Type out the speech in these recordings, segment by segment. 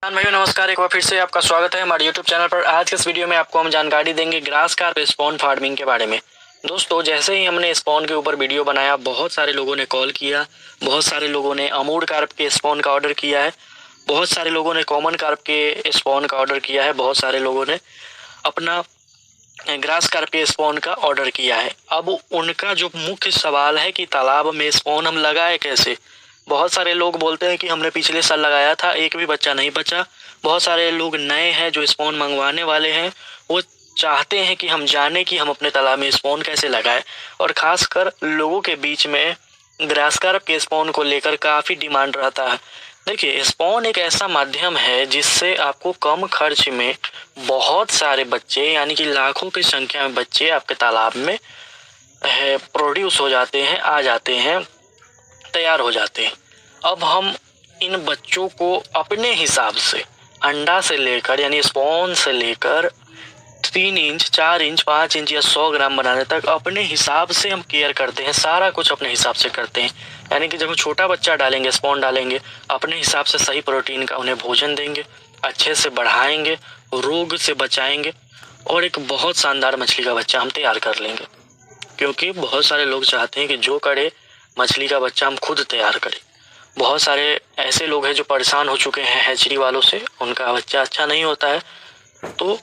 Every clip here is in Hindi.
किसान भाइयों नमस्कार। एक बार फिर से आपका स्वागत है हमारे YouTube चैनल पर। आज के इस वीडियो में आपको हम जानकारी देंगे ग्रास कार्प स्पॉन फार्मिंग के बारे में। दोस्तों, जैसे ही हमने स्पॉन के ऊपर वीडियो बनाया, बहुत सारे लोगों ने कॉल किया, बहुत सारे लोगों ने अमूड कार्प के स्पॉन का ऑर्डर किया है, बहुत सारे लोगों ने कॉमन कार्प के स्पॉन का ऑर्डर किया है, बहुत सारे लोगों ने अपना ग्रास कार्प के स्पॉन का ऑर्डर किया है। अब उनका जो मुख्य सवाल है कि तालाब में स्पॉन हम लगाए कैसे। बहुत सारे लोग बोलते हैं कि हमने पिछले साल लगाया था, एक भी बच्चा नहीं बचा। बहुत सारे लोग नए हैं जो स्पॉन मंगवाने वाले हैं, वो चाहते हैं कि हम जाने कि हम अपने तालाब में स्पॉन कैसे लगाएं। और खासकर लोगों के बीच में ग्रास कार्प के स्पॉन को लेकर काफ़ी डिमांड रहता है। देखिए, स्पॉन एक ऐसा माध्यम है जिससे आपको कम खर्च में बहुत सारे बच्चे, यानी कि लाखों की संख्या में बच्चे आपके तालाब में प्रोड्यूस हो जाते हैं, आ जाते हैं, तैयार हो जाते हैं। अब हम इन बच्चों को अपने हिसाब से अंडा से लेकर, यानी स्पॉन से लेकर 3 इंच, 4 इंच, 5 इंच या 100 ग्राम बनाने तक अपने हिसाब से हम केयर करते हैं। सारा कुछ अपने हिसाब से करते हैं। यानी कि जब हम छोटा बच्चा डालेंगे, स्पॉन डालेंगे, अपने हिसाब से सही प्रोटीन का उन्हें भोजन देंगे, अच्छे से बढ़ाएंगे, रोग से बचाएंगे और एक बहुत शानदार मछली का बच्चा हम तैयार कर लेंगे। क्योंकि बहुत सारे लोग चाहते हैं कि जो करे मछली का बच्चा हम खुद तैयार करें। बहुत सारे ऐसे लोग हैं जो परेशान हो चुके हैं हैचरी वालों से, उनका बच्चा अच्छा नहीं होता है। तो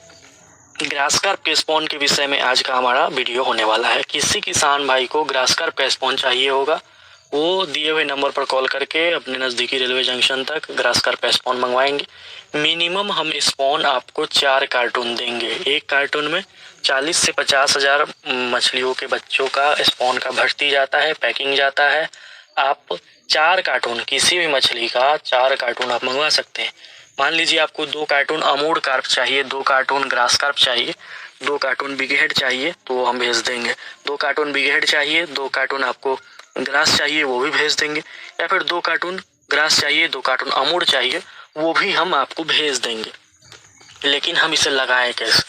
ग्रास कार्प के स्पॉन के विषय में आज का हमारा वीडियो होने वाला है। किसी किसान भाई को ग्रास कार्प का स्पॉन चाहिए होगा, वो दिए हुए नंबर पर कॉल करके अपने नज़दीकी रेलवे जंक्शन तक ग्रास कार्प का स्पॉन मंगवाएंगे। मिनिमम हम स्पॉन आपको 4 कार्टून देंगे। एक कार्टून में 40 से 50 हज़ार मछलियों के बच्चों का स्पॉन का भर्ती जाता है, पैकिंग जाता है। आप 4 कार्टून, किसी भी मछली का 4 कार्टून आप मंगवा सकते हैं। मान लीजिए आपको 2 कार्टून अमूड कार्प चाहिए, 2 कार्टून ग्रास कार्प चाहिए, 2 कार्टून बिग हेड चाहिए, तो हम भेज देंगे। 2 कार्टून बिग हेड चाहिए, 2 कार्टून आपको ग्रास चाहिए, वो भी भेज देंगे। या फिर 2 कार्टून ग्रास चाहिए, 2 कार्टून अमूड चाहिए, वो भी हम आपको भेज देंगे। लेकिन हम इसे लगाएं कैसे?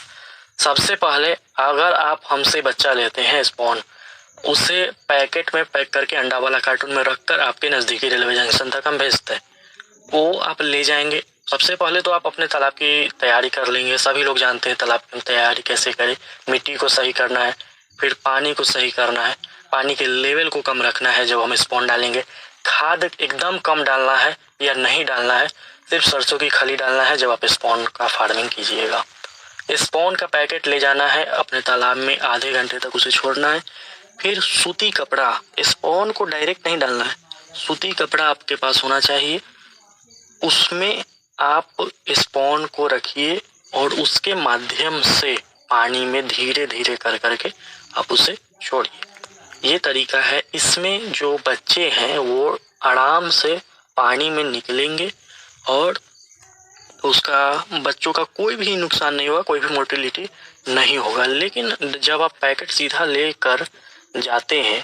सबसे पहले अगर आप हमसे बच्चा लेते हैं स्पॉन, उसे पैकेट में पैक करके अंडा वाला कार्टून में रखकर आपके नज़दीकी रेलवे जंक्शन तक हम भेजते हैं। वो आप ले जाएंगे। सबसे पहले तो आप अपने तालाब की तैयारी कर लेंगे। सभी लोग जानते हैं तालाब की तैयारी कैसे करें। मिट्टी को सही करना है, फिर पानी को सही करना है, पानी के लेवल को कम रखना है जब हम स्पॉन डालेंगे। खाद एकदम कम डालना है या नहीं डालना है, सिर्फ सरसों की खली डालना है जब आप स्पॉन का फार्मिंग कीजिएगा। स्पॉन का पैकेट ले जाना है अपने तालाब में, आधे घंटे तक उसे छोड़ना है। फिर सूती कपड़ा, स्पॉन को डायरेक्ट नहीं डालना है, सूती कपड़ा आपके पास होना चाहिए। उसमें आप स्पॉन को रखिए और उसके माध्यम से पानी में धीरे धीरे कर करके आप उसे छोड़िए। ये तरीका है। इसमें जो बच्चे हैं वो आराम से पानी में निकलेंगे और उसका बच्चों का कोई भी नुकसान नहीं होगा, कोई भी मोर्टेलिटी नहीं होगा। लेकिन जब आप पैकेट सीधा लेकर जाते हैं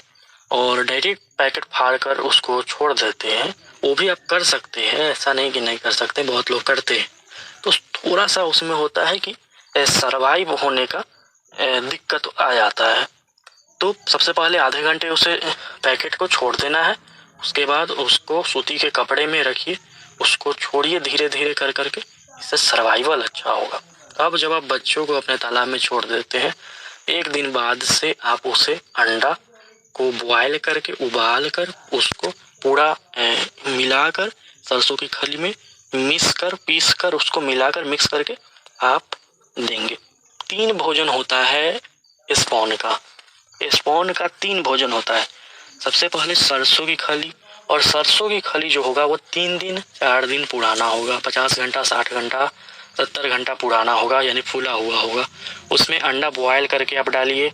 और डायरेक्ट पैकेट फाड़ कर उसको छोड़ देते हैं, वो भी आप कर सकते हैं, ऐसा नहीं कि नहीं कर सकते, बहुत लोग करते हैं। तो थोड़ा सा उसमें होता है कि सरवाइव होने का दिक्कत आ जाता है। तो सबसे पहले आधे घंटे उसे पैकेट को छोड़ देना है। उसके बाद उसको सूती के कपड़े में रखिए, उसको छोड़िए धीरे धीरे कर करके, इससे सर्वाइवल अच्छा होगा। अब जब आप बच्चों को अपने तालाब में छोड़ देते हैं, 1 दिन बाद से आप उसे अंडा को बॉयल करके, उबाल कर, उसको पूरा मिलाकर सरसों की खली में पीस कर उसको मिलाकर मिक्स करके आप देंगे। 3 भोजन होता है स्पॉन का। स्पॉन का 3 भोजन होता है। सबसे पहले सरसों की खली, और सरसों की खली जो होगा वो 3 दिन 4 दिन पुराना होगा, 50 घंटा, 60 घंटा, 70 घंटा पुराना होगा, यानी फूला हुआ होगा। उसमें अंडा बॉयल करके आप डालिए,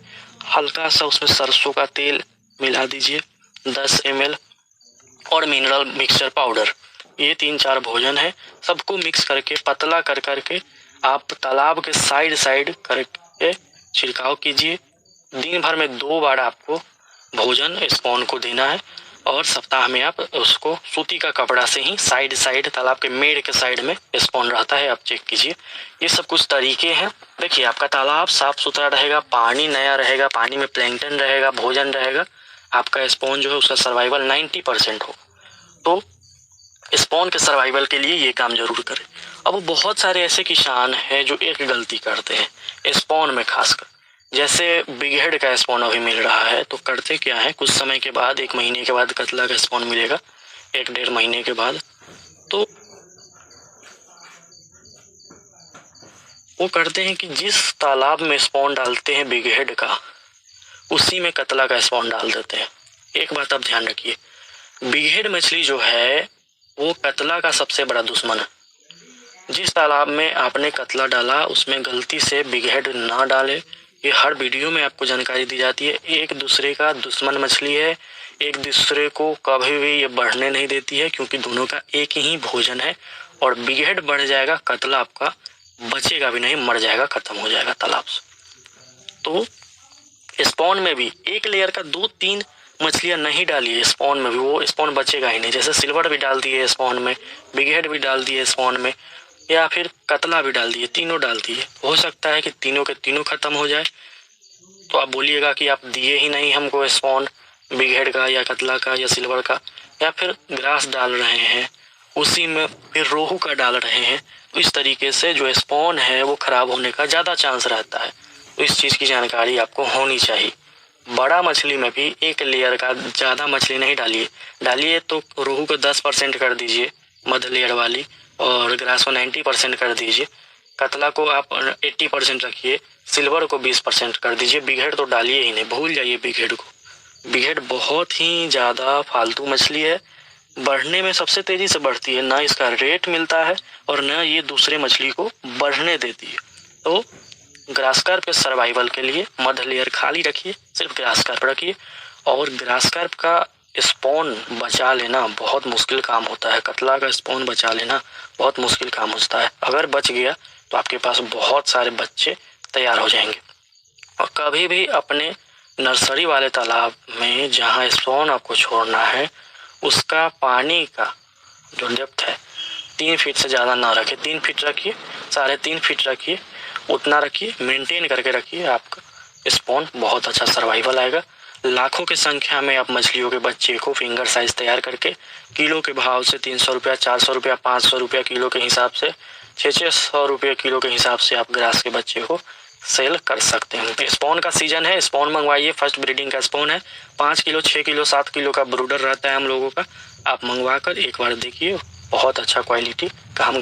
हल्का सा उसमें सरसों का तेल मिला दीजिए 10 ml, और मिनरल मिक्सचर पाउडर। ये 3-4 भोजन है। सबको मिक्स करके पतला कर करके आप तालाब के साइड करके छिड़काव कीजिए। दिन भर में 2 बार आपको भोजन स्पॉन को देना है, और सप्ताह में आप उसको सूती का कपड़ा से ही साइड तालाब के मेड़ के साइड में स्पॉन रहता है, आप चेक कीजिए। ये सब कुछ तरीके हैं। देखिए, आपका तालाब साफ सुथरा रहेगा, पानी नया रहेगा, पानी में प्लैंकटन रहेगा, भोजन रहेगा, आपका स्पॉन जो है उसका सर्वाइवल 90% हो। तो स्पॉन के सर्वाइवल के लिए ये काम जरूर करें। अब बहुत सारे ऐसे किसान हैं जो एक गलती करते हैं स्पॉन में, खासकर जैसे बिग हेड का स्पॉन अभी मिल रहा है, तो करते क्या है, कुछ समय के बाद 1 महीने के बाद कतला का स्पॉन मिलेगा, 1-1.5 महीने के बाद, तो वो करते हैं कि जिस तालाब में स्पॉन डालते हैं बिग हेड का, उसी में कतला का स्पॉन डाल देते हैं। एक बात आप ध्यान रखिए, बिग हेड मछली जो है वो कतला का सबसे बड़ा दुश्मन है। जिस तालाब में आपने कतला डाला उसमें गलती से बिग हेड ना डाले। ये हर वीडियो में आपको जानकारी दी जाती है। एक दूसरे का दुश्मन मछली है, एक दूसरे को कभी भी ये बढ़ने नहीं देती है, क्योंकि दोनों का एक ही भोजन है। और बिग हेड बढ़ जाएगा, कतला आपका बचेगा भी नहीं, मर जाएगा, खत्म हो जाएगा तालाब से। तो स्पॉन में भी एक लेयर का 2-3 मछलियां नहीं डालिए स्पॉन में भी, वो स्पॉन बचेगा ही नहीं। जैसे सिल्वर भी डाल दिए स्पॉन में, बिग हेड भी डाल दिए स्पॉन में, या फिर कतला भी डाल दिए, तीनों डाल दिए, हो सकता है कि तीनों के तीनों खत्म हो जाए। तो आप बोलिएगा कि आप दिए ही नहीं हमको स्पॉन बिग हेड का या कतला का या सिल्वर का, या फिर ग्रास डाल रहे हैं उसी में फिर रोहू का डाल रहे हैं, तो इस तरीके से जो स्पॉन है वो खराब होने का ज़्यादा चांस रहता है। तो इस चीज़ की जानकारी आपको होनी चाहिए। बड़ा मछली में भी एक लेयर का ज़्यादा मछली नहीं डालिए तो रोहू को 10% कर दीजिए मध्य लेयर वाली, और ग्रास को 90% कर दीजिए, कतला को आप 80% रखिए, सिल्वर को 20% कर दीजिए। बिग हेड तो डालिए ही नहीं, भूल जाइए बिग हेड को। बिग हेड बहुत ही ज़्यादा फालतू मछली है, बढ़ने में सबसे तेज़ी से बढ़ती है, ना इसका रेट मिलता है और ना ये दूसरे मछली को बढ़ने देती है। तो ग्रास कार्प पे सर्वाइवल के लिए मध्य लेयर खाली रखिए, सिर्फ ग्रास कार्प रखिए। और ग्रास कार्प का स्पॉन बचा लेना बहुत मुश्किल काम होता है, कतला का स्पॉन बचा लेना बहुत मुश्किल काम होता है। अगर बच गया तो आपके पास बहुत सारे बच्चे तैयार हो जाएंगे। और कभी भी अपने नर्सरी वाले तालाब में जहाँ स्पॉन आपको छोड़ना है, उसका पानी का जो डेप्थ है 3 फीट से ज़्यादा ना रखिए। 3 फीट रखिए, 3.5 फीट रखिए, उतना रखिए, मेंटेन करके रखिए, आपका स्पॉन बहुत अच्छा सर्वाइवल आएगा। लाखों की संख्या में आप मछलियों के बच्चे को फिंगर साइज तैयार करके किलो के भाव से 300 रुपया, 400 रुपया, 500 रुपया किलो के हिसाब से, 600 रुपये किलो के हिसाब से आप ग्रास के बच्चे को सेल कर सकते हैं। स्पॉन का सीजन है, स्पॉन मंगवाइए, फर्स्ट ब्रीडिंग का स्पॉन है। 5 किलो, 6 किलो, 7 किलो का ब्रूडर रहता है हम लोगों का, आप मंगवा कर एक बार देखिए, बहुत अच्छा क्वालिटी का हम